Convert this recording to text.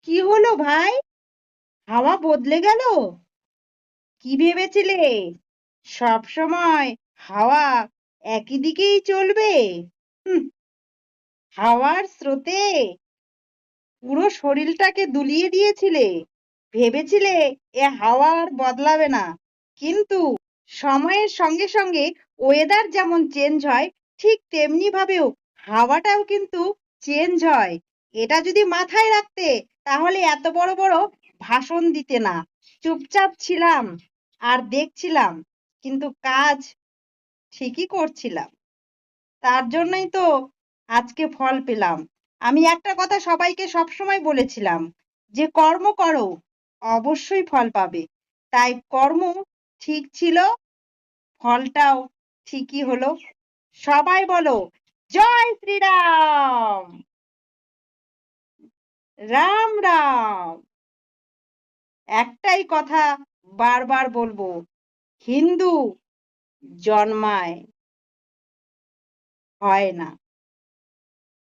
কি হলো ভাই? হাওয়া বদলে গেল? কি ভেবেছিলে সব সময় হাওয়া একই দিকেই চলবে? হুঁ, হাওয়ার স্রোতে পুরো শরীরটাকে দুলিয়ে দিয়েছিলে। ভেবেছিলে এ হাওয়া আর বদলাবে না। কিন্তু সময়ের সঙ্গে সঙ্গে ওয়েদার যেমন চেঞ্জ হয়, ঠিক তেমনি ভাবেও হাওয়াটাও কিন্তু চেঞ্জ হয়। এটা যদি মাথায় রাখতে তাহলে এত বড় বড় ভাষণ দিতে না। চুপচাপ ছিলাম আর দেখছিলাম, কিন্তু কাজ ঠিকই করছিলাম। তার জন্যই তো আজকে ফল পেলাম। আমি একটা কথা সবাইকে সবসময় বলেছিলাম, যে কর্ম করো, অবশ্যই ফল পাবে। তাই কর্ম ঠিক ছিল, ফলটাও ঠিকই হলো। সবাই বলো, জয় শ্রীরাম, রাম রাম। একটাই কথা বারবার বলবো, হিন্দু জন্মায়, হয় না।